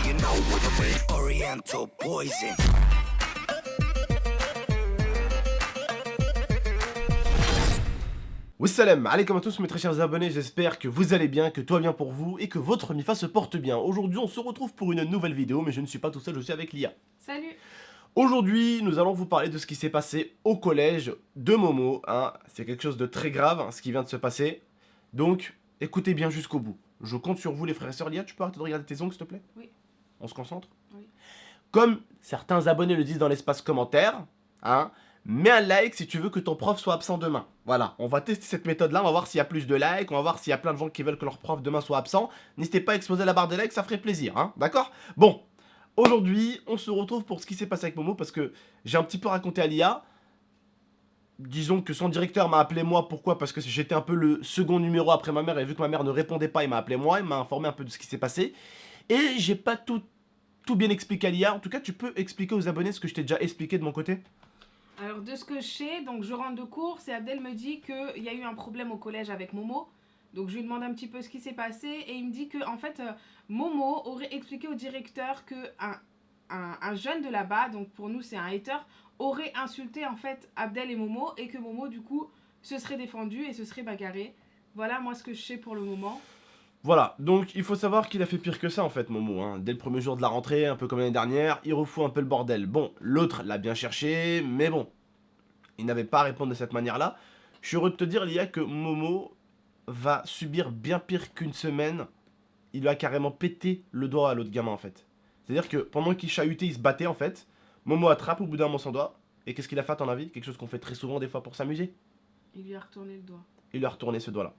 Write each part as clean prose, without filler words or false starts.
you know what I mean? Oriental poison. Wassalam, alaikum à tous mes très chers abonnés, j'espère que vous allez bien, que tout va bien pour vous et que votre MIFA se porte bien. Aujourd'hui on se retrouve pour une nouvelle vidéo, mais je ne suis pas tout seul, je suis avec Lia. Salut. Aujourd'hui nous allons vous parler de ce qui s'est passé au collège de Momo, hein. C'est quelque chose de très grave, hein, ce qui vient de se passer, donc écoutez bien jusqu'au bout. Je compte sur vous les frères et sœurs. Lia, tu peux arrêter de regarder tes ongles s'il te plaît? Oui. On se concentre? Oui. Comme certains abonnés le disent dans l'espace commentaire, hein, mets un like si tu veux que ton prof soit absent demain. Voilà, on va tester cette méthode-là, on va voir s'il y a plus de likes, on va voir s'il y a plein de gens qui veulent que leur prof demain soit absent. N'hésitez pas à exploser la barre des likes, ça ferait plaisir, hein, d'accord? Bon, aujourd'hui, on se retrouve pour ce qui s'est passé avec Momo, parce que j'ai un petit peu raconté à Lia. Disons que son directeur m'a appelé moi, pourquoi? Parce que j'étais un peu le second numéro après ma mère, et vu que ma mère ne répondait pas, il m'a appelé moi, il m'a informé un peu de ce qui s'est passé. Et j'ai pas tout bien expliqué à Lia. En tout cas, tu peux expliquer aux abonnés ce que je t'ai déjà expliqué de mon côté? Alors de ce que je sais, donc je rentre de cours, et Abdel me dit qu'il y a eu un problème au collège avec Momo. Donc je lui demande un petit peu ce qui s'est passé et il me dit que en fait Momo aurait expliqué au directeur que un jeune de là-bas, donc pour nous c'est un hater, aurait insulté en fait Abdel et Momo et que Momo du coup se serait défendu et se serait bagarré. Voilà moi ce que je sais pour le moment. Voilà, donc il faut savoir qu'il a fait pire que ça en fait Momo, hein. Dès le premier jour de la rentrée, un peu comme l'année dernière, il refout un peu le bordel. Bon, l'autre l'a bien cherché, mais bon, il n'avait pas à répondre de cette manière-là. Je suis heureux de te dire, Lia, que Momo va subir bien pire qu'une semaine. Il lui a carrément pété le doigt à l'autre gamin en fait. C'est-à-dire que pendant qu'il chahutait, il se battait en fait, Momo attrape au bout d'un moment son doigt, et qu'est-ce qu'il a fait à ton avis? Quelque chose qu'on fait très souvent des fois pour s'amuser. Il lui a retourné le doigt. Il lui a retourné ce doigt-là.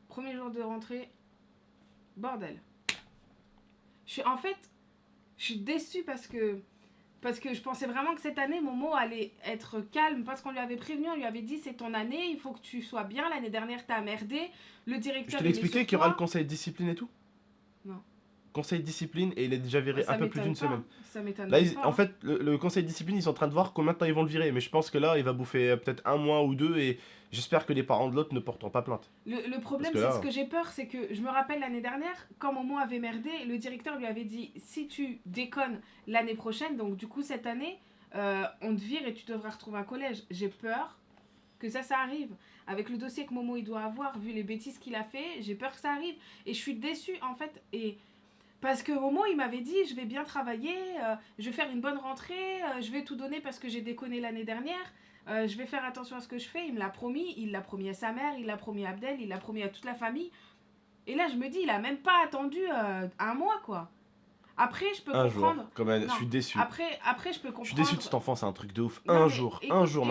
Premier jour de rentrée, bordel. En fait, je suis déçue parce que je pensais vraiment que cette année, Momo allait être calme parce qu'on lui avait prévenu, on lui avait dit c'est ton année, il faut que tu sois bien, l'année dernière t'as merdé, le directeur... Je te l'ai expliqué qu'il y aura le conseil de discipline et tout? Non. Conseil de discipline et il est déjà viré un peu plus d'une semaine. Ça m'étonne Là, pas. en fait, le conseil de discipline, ils sont en train de voir combien de temps ils vont le virer. Mais je pense que là, il va bouffer peut-être un mois ou deux et j'espère que les parents de l'autre ne porteront pas plainte. Le problème, c'est ce que j'ai peur, c'est que je me rappelle l'année dernière, quand Momo avait merdé, le directeur lui avait dit si tu déconnes l'année prochaine, donc du coup cette année, on te vire et tu devras retrouver un collège. J'ai peur que ça arrive. Avec le dossier que Momo il doit avoir, vu les bêtises qu'il a fait, j'ai peur que ça arrive. Et je suis déçue en fait. Et parce que Momo il m'avait dit je vais bien travailler, je vais faire une bonne rentrée, je vais tout donner parce que j'ai déconné l'année dernière, je vais faire attention à ce que je fais, il l'a promis à sa mère, il l'a promis à Abdel, il l'a promis à toute la famille. Et là je me dis il a même pas attendu un mois quoi. Après je peux comprendre. Jour, quand même, je suis déçu. Après je peux comprendre. Je suis déçu de cet enfant, c'est un truc de ouf. Non, un jour,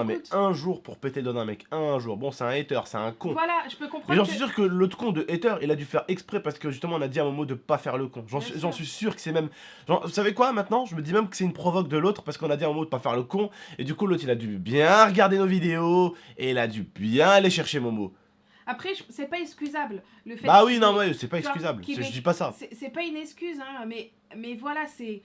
mais un jour pour péter le doigt d'un mec, un jour. Bon, c'est un hater, c'est un con. Voilà, je peux comprendre. Mais j'en suis sûr que l'autre con de hater, il a dû faire exprès parce que justement on a dit à un moment de pas faire le con. J'en suis sûr que c'est même... Genre, vous savez quoi maintenant? Je me dis même que c'est une provoque de l'autre parce qu'on a dit à un moment de pas faire le con. Et du coup l'autre il a dû bien regarder nos vidéos et il a dû bien aller chercher Momo. Après, c'est pas excusable. Le fait bah oui, non, ouais, c'est pas excusable. Je dis pas ça. C'est pas une excuse, hein, mais voilà, c'est...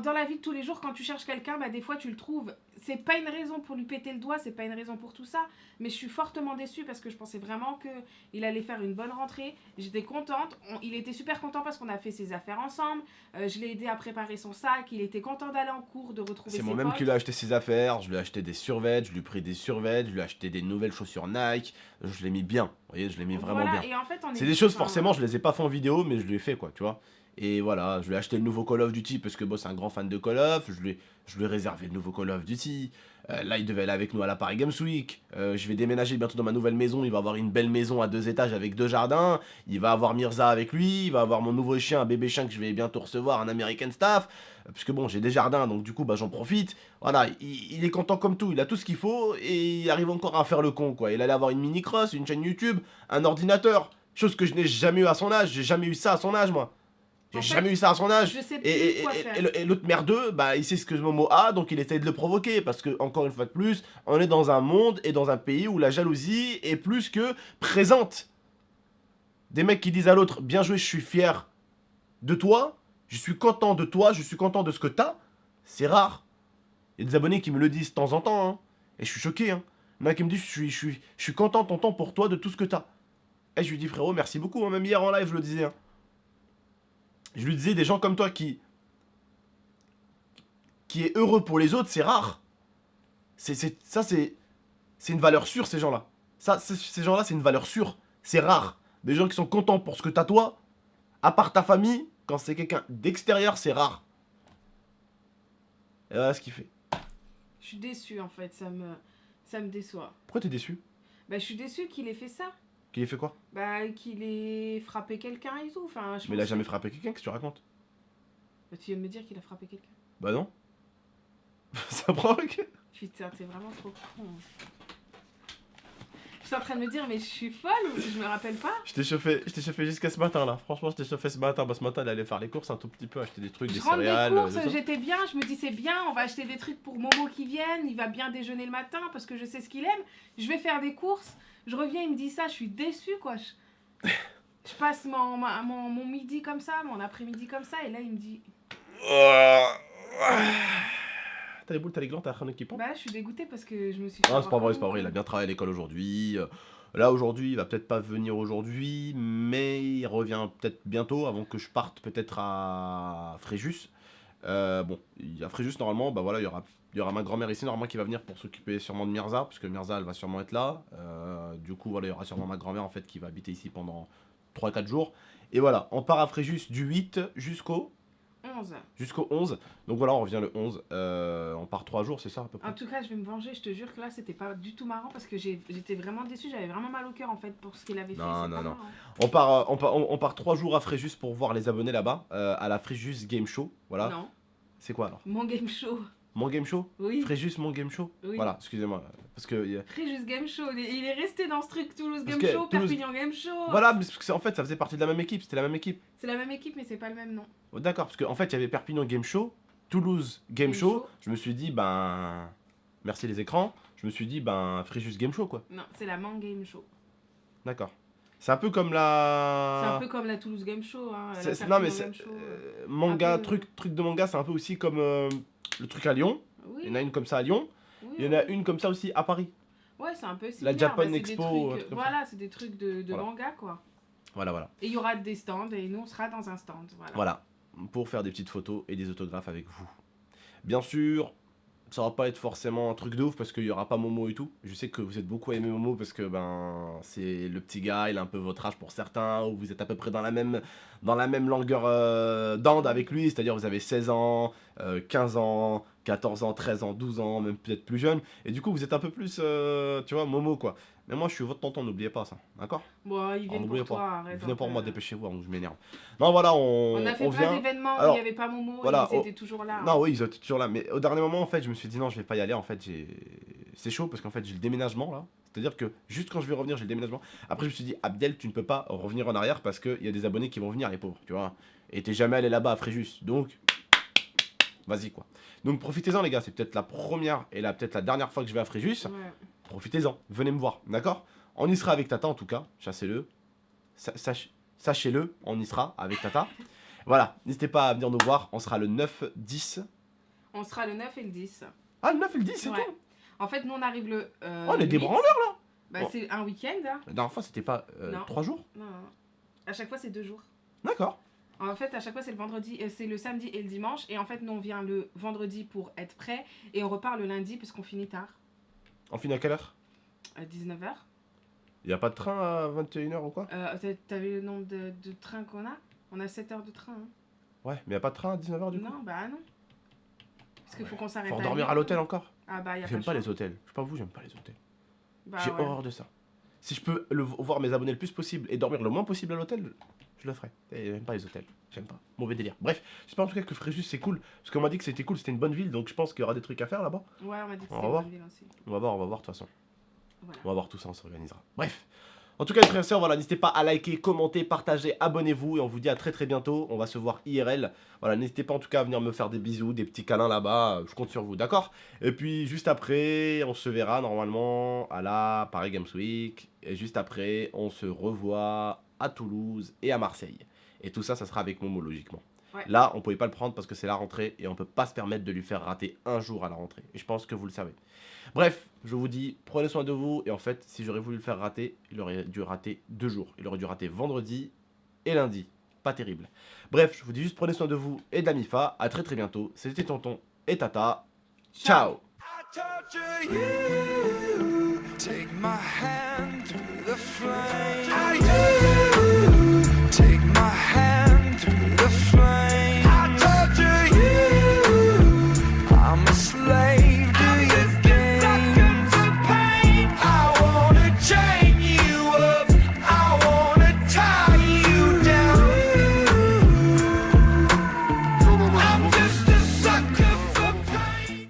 dans la vie de tous les jours, quand tu cherches quelqu'un, bah, des fois tu le trouves. C'est pas une raison pour lui péter le doigt, c'est pas une raison pour tout ça. Mais je suis fortement déçue parce que je pensais vraiment qu'il allait faire une bonne rentrée. J'étais contente. Il était super content parce qu'on a fait ses affaires ensemble. Je l'ai aidé à préparer son sac. Il était content d'aller en cours, de retrouver ses potes. C'est moi-même qui lui ai acheté ses affaires. Je lui ai acheté des survêtements, je lui ai pris des survêtements, je lui ai acheté des nouvelles chaussures Nike. Je l'ai mis bien. Vous voyez, je l'ai mis vraiment bien. Et en fait, c'est des choses, forcément, je les ai pas fait en vidéo, mais je lui ai fait quoi, tu vois. Et voilà, je lui ai acheté le nouveau Call of Duty parce que bon, c'est un grand fan de Call of. Je lui ai réservé le nouveau Call of Duty. Là, il devait aller avec nous à la Paris Games Week. Je vais déménager bientôt dans ma nouvelle maison. Il va avoir une belle maison à 2 étages avec 2 jardins. Il va avoir Mirza avec lui. Il va avoir mon nouveau chien, un bébé chien que je vais bientôt recevoir, un American Staff. Puisque bon, j'ai des jardins, donc du coup, bah, j'en profite. Voilà, il est content comme tout. Il a tout ce qu'il faut et il arrive encore à faire le con, quoi. Il allait avoir une mini-cross, une chaîne YouTube, un ordinateur. Chose que je n'ai jamais eu à son âge. J'ai jamais eu ça à son âge, moi. J'ai jamais eu ça à son âge. Je sais plus quoi faire. Et l'autre merdeux, bah, il sait ce que Momo a, donc il essaie de le provoquer. Parce que, encore une fois de plus, on est dans un monde et dans un pays où la jalousie est plus que présente. Des mecs qui disent à l'autre, bien joué, je suis fier de toi, je suis content de toi, je suis content de ce que t'as, c'est rare. Il y a des abonnés qui me le disent de temps en temps, hein, et je suis choqué. Hein. Il y en a qui me disent, je suis content, tonton, pour toi, de tout ce que t'as. Et je lui dis frérot, merci beaucoup, hein, même hier en live je le disais. Hein. Je lui disais, des gens comme toi qui est heureux pour les autres, c'est rare. Ça c'est une valeur sûre ces gens-là. Ces gens-là c'est une valeur sûre. C'est rare. Des gens qui sont contents pour ce que t'as toi, à part ta famille, quand c'est quelqu'un d'extérieur, c'est rare. Et voilà ce qu'il fait. Je suis déçue en fait, ça me déçoit. Pourquoi t'es déçu? Bah je suis déçue qu'il ait fait ça. Qu'il ait fait quoi? Bah qu'il ait frappé quelqu'un et tout. Enfin, Mais il a jamais frappé quelqu'un, qu'est-ce que tu racontes? Bah, tu viens de me dire qu'il a frappé quelqu'un. Bah non. Ça provoque. Putain, t'es vraiment trop con. Je suis en train de me dire, mais je suis folle ou je me rappelle pas? Je t'ai chauffé jusqu'à ce matin là. Franchement, je t'ai chauffé ce matin. Bah, ce matin, elle allait faire les courses un tout petit peu, acheter des trucs, des Je rentre des céréales. courses, tout ça. j'étais bien, je me dis c'est bien, on va acheter des trucs pour Momo qui viennent, il va bien déjeuner le matin parce que je sais ce qu'il aime. Je vais faire des courses, je reviens, il me dit ça, je suis déçue quoi. Je passe mon midi comme ça, mon après-midi comme ça, et là il me dit... T'as les boules, t'as les glands, t'as un équipement. Bah je suis dégoûtée parce que je me suis... Non, c'est pas vrai, c'est pas vrai. Il a bien travaillé à l'école aujourd'hui. Là, aujourd'hui, il va peut-être pas venir aujourd'hui, mais il revient peut-être bientôt, avant que je parte peut-être à Fréjus. Bon, à Fréjus, normalement, bah voilà, il y aura ma grand-mère ici, normalement, qui va venir pour s'occuper sûrement de Mirza, parce que Mirza, elle va sûrement être là. Du coup, voilà, il y aura sûrement ma grand-mère, en fait, qui va habiter ici pendant 3-4 jours. Et voilà, on part à Fréjus du 8 jusqu'au 11. Donc voilà, on revient le 11. On part 3 jours, c'est ça à peu près? En tout cas, je vais me venger, je te jure que là, c'était pas du tout marrant parce que j'étais vraiment déçue, j'avais vraiment mal au cœur en fait pour ce qu'il avait fait. Non, c'est non, pas non. marrant. On part 3 jours à Fréjus pour voir les abonnés là-bas, à la Fréjus Game Show. Voilà. Non, C'est quoi alors? mon game show. Mon Game Show? Oui. Fréjus, mon Game Show? Oui. Voilà, excusez-moi. Parce que. Fréjus Game Show, il est resté dans ce truc Toulouse Parce Game que Show, Toulouse- Perpignan Game Show. Voilà, mais parce que en fait, ça faisait partie de la même équipe. C'était la même équipe. C'est la même équipe, mais c'est pas le même nom. Oh, d'accord, parce qu'en fait, il y avait Perpignan Game Show, Toulouse Game Game Show. Show. Je me suis dit, ben. Merci les écrans. Je me suis dit, ben. Fréjus Game Show, quoi. Non, c'est la Man Game Show. D'accord. C'est un peu comme la. C'est un peu comme la Toulouse Game Show. Hein, la Non, mais Perpignan c'est. Game Show. Manga, Un peu- truc de manga, c'est un peu aussi comme le truc à Lyon. Oui, Il y en a une comme ça à Lyon. oui, Il y en a oui. une comme ça aussi à Paris. Ouais, c'est un peu La similaire. Japan c'est des Expo, trucs, un truc comme voilà, c'est des trucs de Voilà. manga quoi. Voilà, voilà. Et il y aura des stands et nous on sera dans un stand. Voilà. Voilà. Pour faire des petites photos et des autographes avec vous. Bien sûr, ça va pas être forcément un truc de ouf parce qu'il y aura pas Momo et tout. Je sais que vous êtes beaucoup aimé Momo parce que ben c'est le petit gars, il a un peu votre âge pour certains, ou vous êtes à peu près dans la même longueur d'onde avec lui, c'est-à-dire vous avez 16 ans, 15 ans, 14 ans, 13 ans, 12 ans, même peut-être plus jeune. Et du coup, vous êtes un peu plus, tu vois, Momo quoi. Mais moi, je suis votre tonton, n'oubliez pas ça, d'accord? Bon, ils viennent n'oubliez pour toi, arrête. Venez un pour peu. moi, dépêchez-vous, je m'énerve. Non, voilà, On a fait plein vient. d'événements où il Alors, n'y avait pas Momo voilà, et ils étaient toujours là. Non, oui, ils étaient toujours là. Mais au dernier moment, en fait, je me suis dit non, je vais pas y aller. En fait, c'est chaud parce qu'en fait, j'ai le déménagement là. C'est-à-dire que juste quand je vais revenir, j'ai le déménagement. Après, je me suis dit, Abdel, tu ne peux pas revenir en arrière parce qu'il y a des abonnés qui vont venir, les pauvres, tu vois. Et t'es jamais allé là-bas à Fréjus. Donc, vas-y quoi. Donc, profitez-en, les gars. C'est peut-être la première et peut-être la dernière fois que je vais à Fréjus. Ouais. Profitez-en. Venez me voir, d'accord? On y sera avec Tata en tout cas. Chassez-le. Sachez-le, on y sera avec Tata. Voilà, n'hésitez pas à venir nous voir. On sera le 9-10. On sera le 9 et le 10. Ah, le 9 et le 10, c'est Ouais. tout. En fait, nous on arrive le. Oh, on est des 8. branleurs. Bah, Oh. c'est un week-end. Hein. La dernière fois, c'était pas Non. 3 jours? Non, non. À chaque fois, c'est 2 jours. D'accord. En fait, à chaque fois, c'est le vendredi, c'est le samedi et le dimanche. Et en fait, nous on vient le vendredi pour être prêt et on repart le lundi parce qu'on finit tard. On finit à quelle heure? À 19h. Il n'y a pas de train à 21h ou quoi? T'as vu le nombre de trains qu'on a? On a 7 heures de train. Hein. Ouais, mais il n'y a pas de train à 19h du coup? Non, bah non. Parce qu'il faut qu'on s'arrête. Faut à dormir à Lyon. l'hôtel encore? Ah bah, y a J'aime pas le les choix. hôtels. Je sais pas vous, j'aime pas les hôtels. Bah, J'ai ouais. horreur de ça. Si je peux voir mes abonnés le plus possible et dormir le moins possible à l'hôtel, je le ferai. Et j'aime pas les hôtels. J'aime pas. Mauvais délire. Bref, j'espère en tout cas que Fréjus c'est cool. Parce qu'on m'a dit que c'était cool, c'était une bonne ville, donc je pense qu'il y aura des trucs à faire là-bas. Ouais, on m'a dit que On c'était va une voir. bonne ville aussi. On va voir de toute façon. Voilà. On va voir tout ça, on s'organisera. Bref. En tout cas, les frères et sœurs, voilà, n'hésitez pas à liker, commenter, partager, abonnez-vous. Et on vous dit à très très bientôt. On va se voir IRL. Voilà, n'hésitez pas en tout cas à venir me faire des bisous, des petits câlins là-bas. Je compte sur vous, d'accord? Et puis juste après, on se verra normalement à la Paris Games Week. Et juste après, on se revoit à Toulouse et à Marseille. Et tout ça, ça sera avec Momo logiquement. Ouais. Là, on pouvait pas le prendre parce que c'est la rentrée et on peut pas se permettre de lui faire rater un jour à la rentrée. Et je pense que vous le savez. Bref, je vous dis, prenez soin de vous. Et en fait, si j'aurais voulu le faire rater, il aurait dû rater 2 jours. Il aurait dû rater vendredi et lundi. Pas terrible. Bref, je vous dis juste prenez soin de vous et de la MIFA. À très très bientôt. C'était Tonton et Tata. Ciao. I torture you.